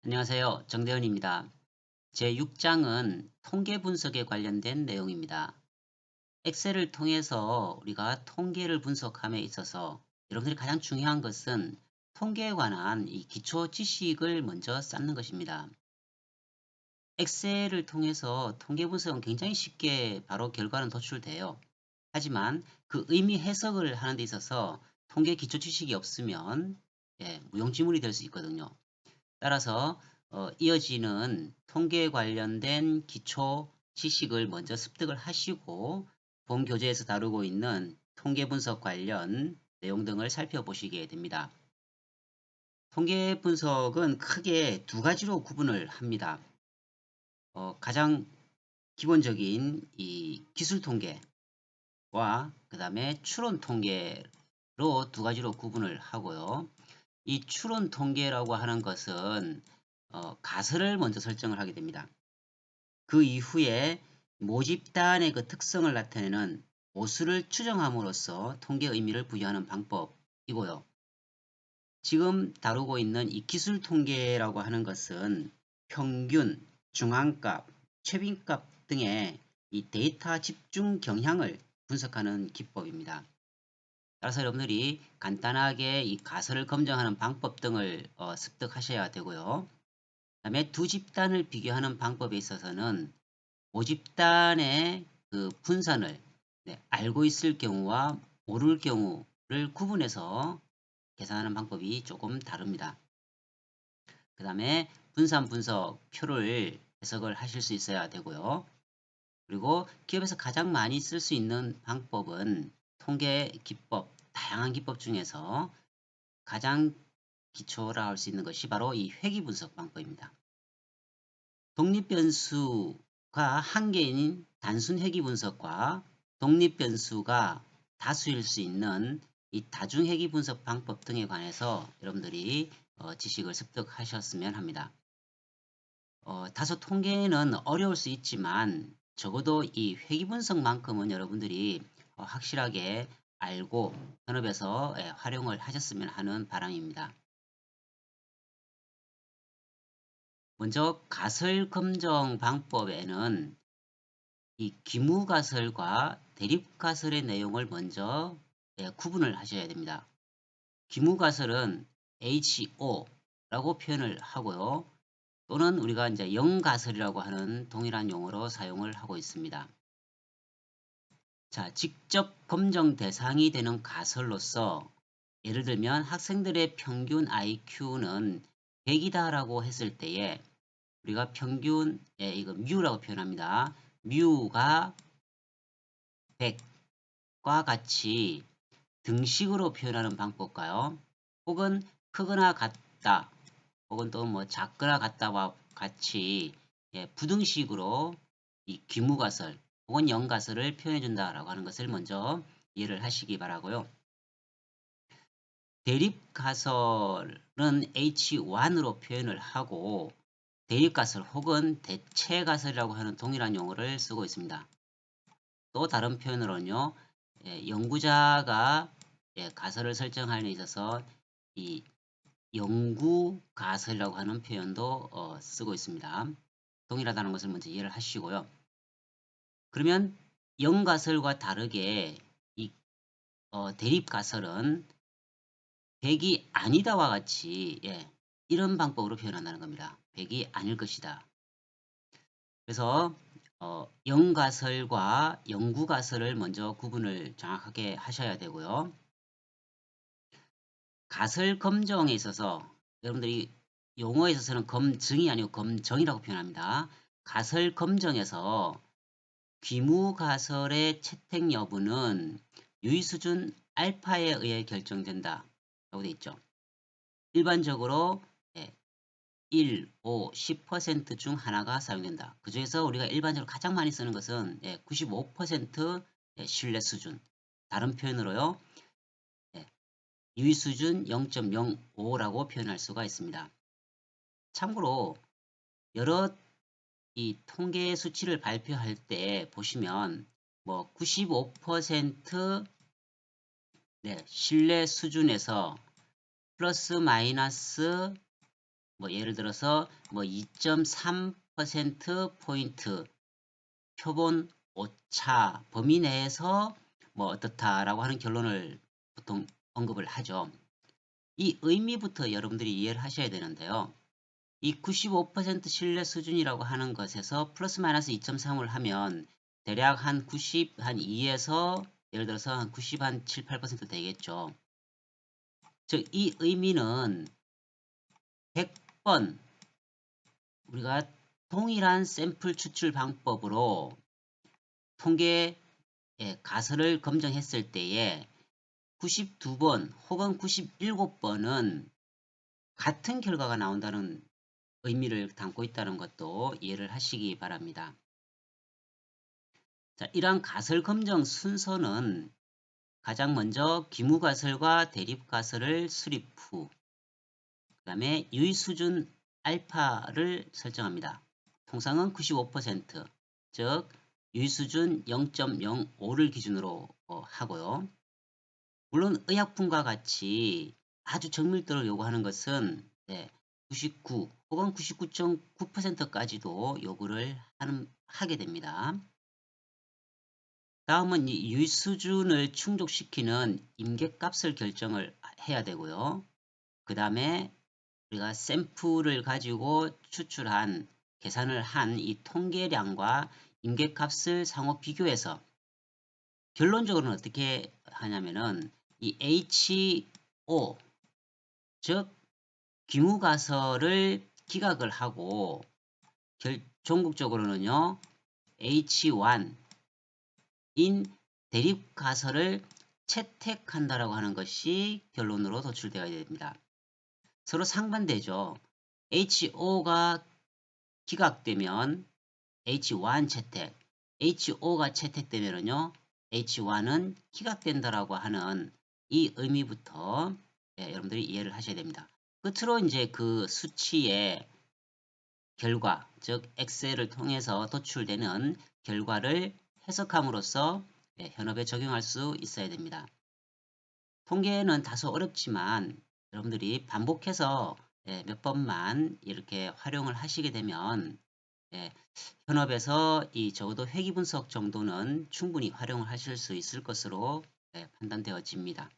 안녕하세요. 정대현입니다. 제6장은 통계 분석에 관련된 내용입니다. 엑셀을 통해서 우리가 통계를 분석함에 있어서 여러분들이 가장 중요한 것은 통계에 관한 이 기초 지식을 먼저 쌓는 것입니다. 엑셀을 통해서 통계 분석은 굉장히 쉽게 바로 결과는 도출돼요. 하지만 그 의미 해석을 하는 데 있어서 통계 기초 지식이 없으면 무용지물이 될 수 있거든요. 따라서 이어지는 통계에 관련된 기초 지식을 먼저 습득을 하시고 본 교재에서 다루고 있는 통계 분석 관련 내용 등을 살펴보시게 됩니다. 통계 분석은 크게 두 가지로 구분을 합니다. 가장 기본적인 이 기술 통계와 그 다음에 추론 통계로 두 가지로 구분을 하고요. 이 추론 통계라고 하는 것은 가설을 먼저 설정을 하게 됩니다. 그 이후에 모집단의 그 특성을 나타내는 모수를 추정함으로써 통계 의미를 부여하는 방법이고요. 지금 다루고 있는 이 기술 통계라고 하는 것은 평균, 중앙값, 최빈값 등의 이 데이터 집중 경향을 분석하는 기법입니다. 따라서 여러분들이 간단하게 이 가설을 검증하는 방법 등을 습득하셔야 되고요. 그다음에 두 집단을 비교하는 방법에 있어서는 모집단의 그 분산을 알고 있을 경우와 모를 경우를 구분해서 계산하는 방법이 조금 다릅니다. 그 다음에 분산 분석 표를 해석을 하실 수 있어야 되고요. 그리고 기업에서 가장 많이 쓸 수 있는 방법은 통계 기법, 다양한 기법 중에서 가장 기초라 할 수 있는 것이 바로 이 회귀 분석 방법입니다. 독립변수가 한 개인 단순 회귀 분석과 독립변수가 다수일 수 있는 이 다중 회귀 분석 방법 등에 관해서 여러분들이 지식을 습득하셨으면 합니다. 다소 통계는 어려울 수 있지만 적어도 이 회귀 분석만큼은 여러분들이 확실하게 알고 현업에서 활용을 하셨으면 하는 바람입니다. 먼저 가설 검정 방법에는 이 기무가설과 대립가설의 내용을 먼저 구분을 하셔야 됩니다. 기무가설은 HO라고 표현을 하고요. 또는 우리가 이제 영가설이라고 하는 동일한 용어로 사용을 하고 있습니다. 자, 직접 검정 대상이 되는 가설로서 예를 들면 학생들의 평균 IQ는 100이다라고 했을 때에 우리가 평균, 이거 뮤라고 표현합니다. 뮤가 100과 같이 등식으로 표현하는 방법과요. 혹은 크거나 같다, 혹은 또 뭐 작거나 같다와 같이 부등식으로 이 귀무가설 혹은 영가설을 표현해 준다라고 하는 것을 먼저 이해를 하시기 바라고요. 대립가설은 H1으로 표현을 하고 대립가설 혹은 대체가설이라고 하는 동일한 용어를 쓰고 있습니다. 또 다른 표현으로는요. 연구자가 가설을 설정하는 데 있어서 이 연구가설이라고 하는 표현도 쓰고 있습니다. 동일하다는 것을 먼저 이해를 하시고요. 그러면 영가설과 다르게 이 대립가설은 100이 아니다와 같이 이런 방법으로 표현한다는 겁니다. 100이 아닐 것이다. 그래서 영가설과 영구가설을 먼저 구분을 정확하게 하셔야 되고요. 가설 검정에 있어서 여러분들이 용어에 있어서는 검증이 아니고 검정이라고 표현합니다. 가설 검정에서 귀무가설의 채택 여부는 유의수준 알파에 의해 결정된다 라고 되어 있죠. 일반적으로 1, 5, 10%중 하나가 사용된다. 그 중에서 우리가 일반적으로 가장 많이 쓰는 것은 95% 신뢰 수준. 다른 표현으로요. 유의 수준 0.05라고 표현할 수가 있습니다. 참고로 여러 이 통계 수치를 발표할 때 보시면 뭐 95% 신뢰 수준에서 플러스 마이너스 뭐 예를 들어서 뭐 2.3% 포인트 표본 오차 범위 내에서 뭐 어떻다라고 하는 결론을 보통 언급을 하죠. 이 의미부터 여러분들이 이해를 하셔야 되는데요. 이 95% 신뢰 수준이라고 하는 것에서 플러스 마이너스 2.3을 하면 대략 한 90, 한 2에서 예를 들어서 한 90, 한 7, 8% 되겠죠. 즉, 이 의미는 100번 우리가 동일한 샘플 추출 방법으로 통계 가설을 검증했을 때에 92번 혹은 97번은 같은 결과가 나온다는 의미를 담고 있다는 것도 이해를 하시기 바랍니다. 자, 이러한 가설 검증 순서는 가장 먼저 기무가설과 대립가설을 수립 후 그 다음에 유의수준 알파를 설정합니다. 통상은 95%, 즉 유의수준 0.05를 기준으로 하고요. 물론 의약품과 같이 아주 정밀도를 요구하는 것은 99 혹은 99.9%까지도 요구를 하게 됩니다. 다음은 이 유의수준을 충족시키는 임계값을 결정을 해야 되고요. 그 다음에 우리가 샘플을 가지고 추출한 계산을 한 이 통계량과 임계값을 상호 비교해서 결론적으로는 어떻게 하냐면은 이 HO 즉 기무가설을 기각을 하고 종국적으로는요 H1 인 대립가설을 채택한다라고 하는 것이 결론으로 도출되어야 됩니다. 서로 상반되죠. HO가 기각되면 H1 채택, HO가 채택되면요 H1은 기각된다라고 하는 이 의미부터 여러분들이 이해를 하셔야 됩니다. 끝으로 이제 그 수치의 결과, 즉 엑셀을 통해서 도출되는 결과를 해석함으로써 현업에 적용할 수 있어야 됩니다. 통계는 다소 어렵지만 여러분들이 반복해서 몇 번만 이렇게 활용을 하시게 되면 현업에서 이 적어도 회귀분석 정도는 충분히 활용을 하실 수 있을 것으로 판단되어집니다.